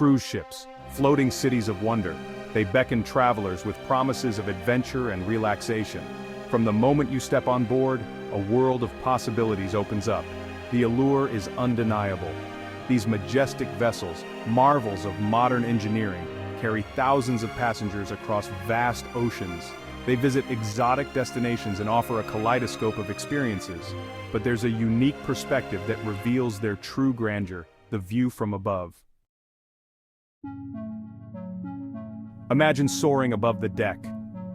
Cruise ships, floating cities of wonder, they beckon travelers with promises of adventure and relaxation. From the moment you step on board, a world of possibilities opens up. The allure is undeniable. These majestic vessels, marvels of modern engineering, carry thousands of passengers across vast oceans. They visit exotic destinations and offer a kaleidoscope of experiences. But there's a unique perspective that reveals their true grandeur, the view from above. Imagine soaring above the deck.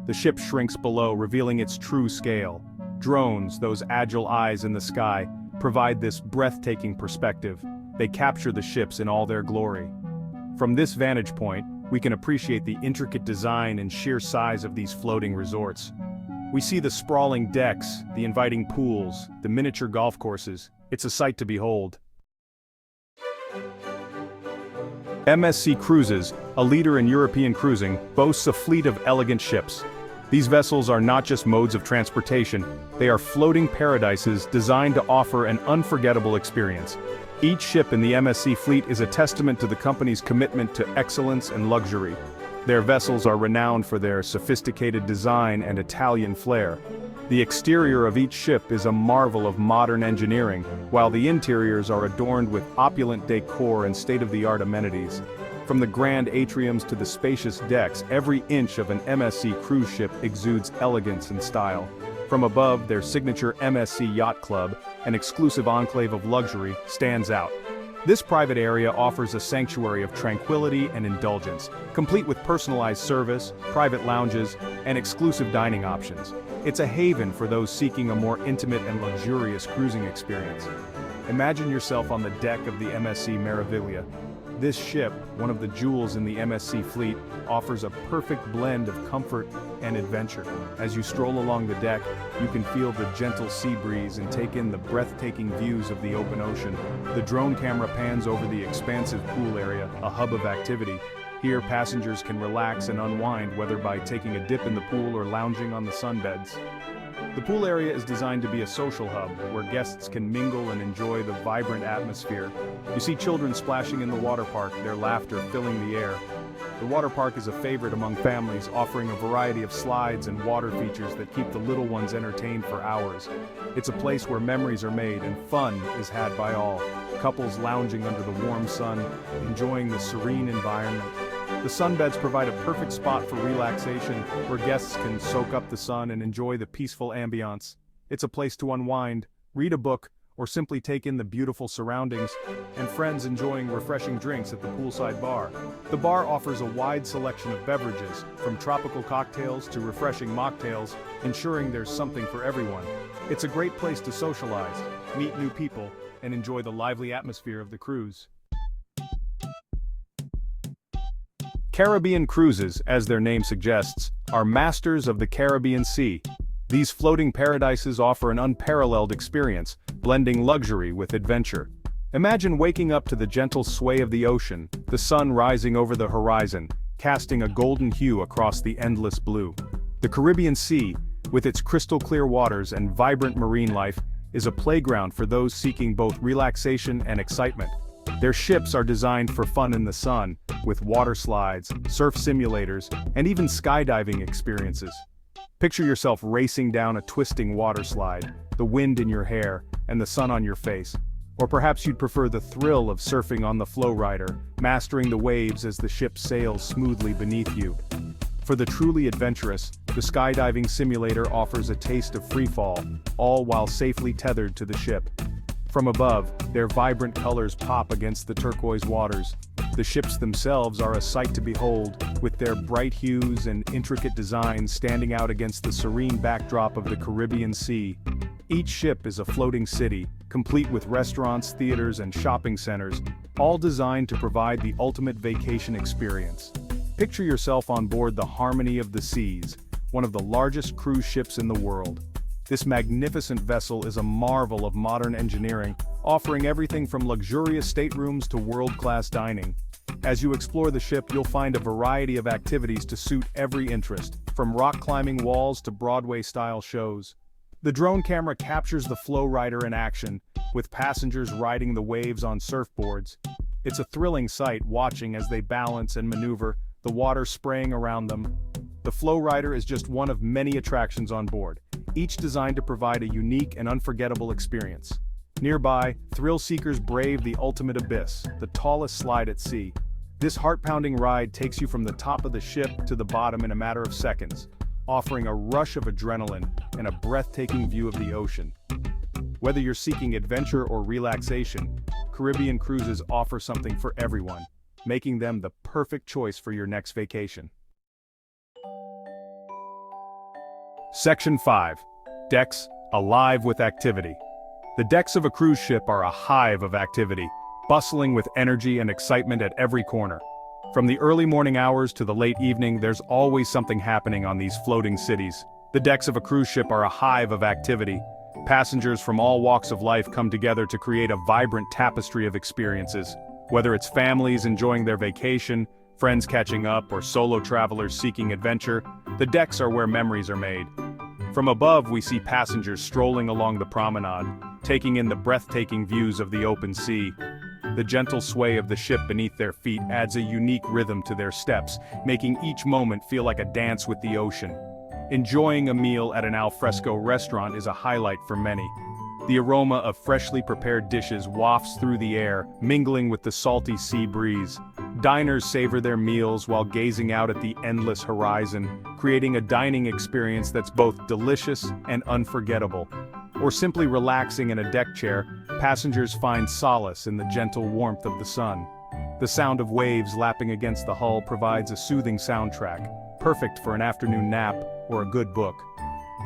The ship shrinks below, revealing its true scale. Drones, those agile eyes in the sky, provide this breathtaking perspective. They capture the ships in all their glory. From this vantage point, we can appreciate the intricate design and sheer size of these floating resorts. We see the sprawling decks, the inviting pools, the miniature golf courses. It's a sight to behold. MSC Cruises, a leader in European cruising, boasts a fleet of elegant ships. These vessels are not just modes of transportation, they are floating paradises designed to offer an unforgettable experience. Each ship in the MSC fleet is a testament to the company's commitment to excellence and luxury. Their vessels are renowned for their sophisticated design and Italian flair. The exterior of each ship is a marvel of modern engineering, while the interiors are adorned with opulent decor and state-of-the-art amenities. From the grand atriums to the spacious decks, every inch of an MSC cruise ship exudes elegance and style. From above, their signature MSC Yacht Club, an exclusive enclave of luxury, stands out. This private area offers a sanctuary of tranquility and indulgence, complete with personalized service, private lounges, and exclusive dining options. It's a haven for those seeking a more intimate and luxurious cruising experience. Imagine yourself on the deck of the MSC Meraviglia. This ship, one of the jewels in the MSC fleet, offers a perfect blend of comfort and adventure. As you stroll along the deck, you can feel the gentle sea breeze and take in the breathtaking views of the open ocean. The drone camera pans over the expansive pool area, a hub of activity. Here, passengers can relax and unwind, whether by taking a dip in the pool or lounging on the sunbeds. The pool area is designed to be a social hub, where guests can mingle and enjoy the vibrant atmosphere. You see children splashing in the water park, their laughter filling the air. The water park is a favorite among families, offering a variety of slides and water features that keep the little ones entertained for hours. It's a place where memories are made and fun is had by all. Couples lounging under the warm sun, enjoying the serene environment. The sunbeds provide a perfect spot for relaxation, where guests can soak up the sun and enjoy the peaceful ambiance. It's a place to unwind, read a book, or simply take in the beautiful surroundings, and friends enjoying refreshing drinks at the poolside bar. The bar offers a wide selection of beverages, from tropical cocktails to refreshing mocktails, ensuring there's something for everyone. It's a great place to socialize, meet new people, and enjoy the lively atmosphere of the cruise. Caribbean Cruises, as their name suggests, are masters of the Caribbean Sea. These floating paradises offer an unparalleled experience, blending luxury with adventure. Imagine waking up to the gentle sway of the ocean, the sun rising over the horizon, casting a golden hue across the endless blue. The Caribbean Sea, with its crystal-clear waters and vibrant marine life, is a playground for those seeking both relaxation and excitement. Their ships are designed for fun in the sun, with water slides, surf simulators, and even skydiving experiences. Picture yourself racing down a twisting water slide, the wind in your hair, and the sun on your face. Or perhaps you'd prefer the thrill of surfing on the flow rider, mastering the waves as the ship sails smoothly beneath you. For the truly adventurous, the skydiving simulator offers a taste of freefall, all while safely tethered to the ship. From above, their vibrant colors pop against the turquoise waters. The ships themselves are a sight to behold, with their bright hues and intricate designs standing out against the serene backdrop of the Caribbean Sea. Each ship is a floating city, complete with restaurants, theaters, and shopping centers, all designed to provide the ultimate vacation experience. Picture yourself on board the Harmony of the Seas, one of the largest cruise ships in the world. This magnificent vessel is a marvel of modern engineering, offering everything from luxurious staterooms to world-class dining. As you explore the ship, you'll find a variety of activities to suit every interest, from rock-climbing walls to Broadway-style shows. The drone camera captures the flow rider in action, with passengers riding the waves on surfboards. It's a thrilling sight watching as they balance and maneuver, the water spraying around them. The Flow Rider is just one of many attractions on board, each designed to provide a unique and unforgettable experience. Nearby, thrill seekers brave the ultimate abyss, the tallest slide at sea. This heart-pounding ride takes you from the top of the ship to the bottom in a matter of seconds, offering a rush of adrenaline and a breathtaking view of the ocean. Whether you're seeking adventure or relaxation, Caribbean cruises offer something for everyone, making them the perfect choice for your next vacation. Section 5. Decks, alive with activity. The decks of a cruise ship are a hive of activity, bustling with energy and excitement at every corner. From the early morning hours to the late evening, there's always something happening on these floating cities. The decks of a cruise ship are a hive of activity. Passengers from all walks of life come together to create a vibrant tapestry of experiences. Whether it's families enjoying their vacation, friends catching up, or solo travelers seeking adventure, the decks are where memories are made. From above, we see passengers strolling along the promenade, taking in the breathtaking views of the open sea. The gentle sway of the ship beneath their feet adds a unique rhythm to their steps, making each moment feel like a dance with the ocean. Enjoying a meal at an alfresco restaurant is a highlight for many. The aroma of freshly prepared dishes wafts through the air, mingling with the salty sea breeze. Diners savor their meals while gazing out at the endless horizon, creating a dining experience that's both delicious and unforgettable. Or simply relaxing in a deck chair, passengers find solace in the gentle warmth of the sun. The sound of waves lapping against the hull provides a soothing soundtrack, perfect for an afternoon nap or a good book.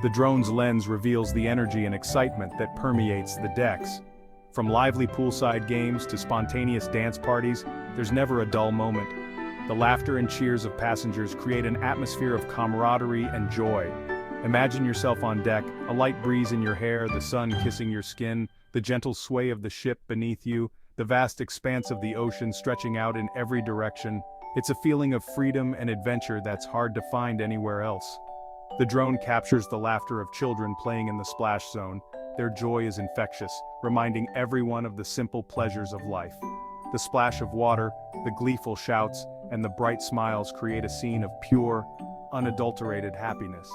The drone's lens reveals the energy and excitement that permeates the decks. From lively poolside games to spontaneous dance parties, there's never a dull moment. The laughter and cheers of passengers create an atmosphere of camaraderie and joy. Imagine yourself on deck, a light breeze in your hair, the sun kissing your skin, the gentle sway of the ship beneath you, the vast expanse of the ocean stretching out in every direction. It's a feeling of freedom and adventure that's hard to find anywhere else. The drone captures the laughter of children playing in the splash zone. Their joy is infectious, reminding everyone of the simple pleasures of life. The splash of water, the gleeful shouts, and the bright smiles create a scene of pure, unadulterated happiness.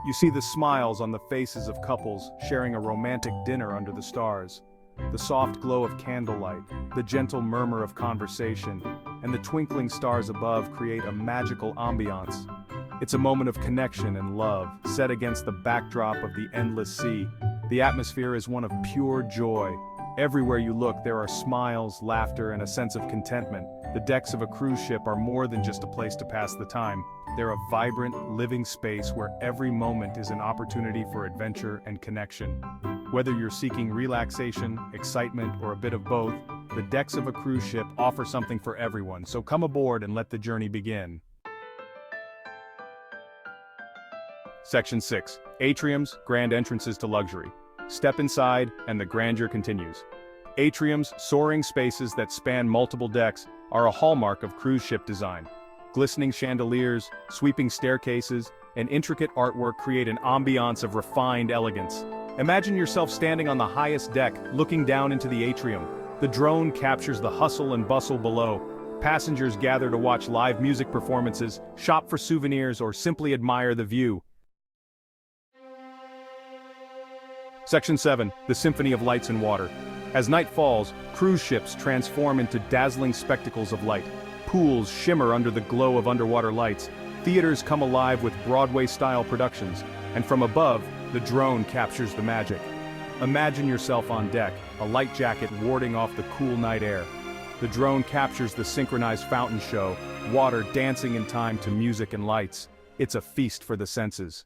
You see the smiles on the faces of couples sharing a romantic dinner under the stars. The soft glow of candlelight, the gentle murmur of conversation, and the twinkling stars above create a magical ambiance. It's a moment of connection and love, set against the backdrop of the endless sea. The atmosphere is one of pure joy. Everywhere you look, there are smiles, laughter, and a sense of contentment. The decks of a cruise ship are more than just a place to pass the time. They're a vibrant, living space where every moment is an opportunity for adventure and connection. Whether you're seeking relaxation, excitement, or a bit of both, the decks of a cruise ship offer something for everyone, so come aboard and let the journey begin. Section 6. Atriums, grand entrances to luxury. Step inside, and the grandeur continues. Atriums, soaring spaces that span multiple decks, are a hallmark of cruise ship design. Glistening chandeliers, sweeping staircases, and intricate artwork create an ambiance of refined elegance. Imagine yourself standing on the highest deck, looking down into the atrium. The drone captures the hustle and bustle below. Passengers gather to watch live music performances, shop for souvenirs, or simply admire the view. Section 7. The Symphony of Lights and Water. As night falls, cruise ships transform into dazzling spectacles of light. Pools shimmer under the glow of underwater lights. Theaters come alive with Broadway-style productions. And from above, the drone captures the magic. Imagine yourself on deck, a light jacket warding off the cool night air. The drone captures the synchronized fountain show, water dancing in time to music and lights. It's a feast for the senses.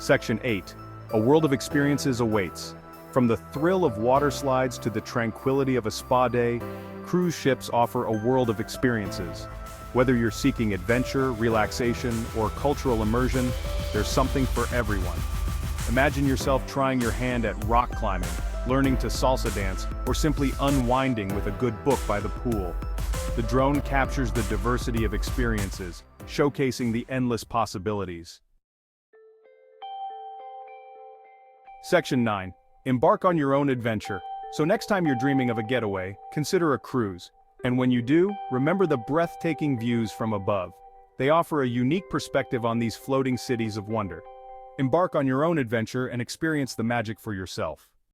Section 8. A world of experiences awaits. From the thrill of water slides to the tranquility of a spa day, cruise ships offer a world of experiences. Whether you're seeking adventure, relaxation, or cultural immersion, there's something for everyone. Imagine yourself trying your hand at rock climbing, learning to salsa dance, or simply unwinding with a good book by the pool. The drone captures the diversity of experiences, showcasing the endless possibilities. Section 9. Embark on your own adventure. So next time you're dreaming of a getaway, consider a cruise. And when you do, remember the breathtaking views from above. They offer a unique perspective on these floating cities of wonder. Embark on your own adventure and experience the magic for yourself.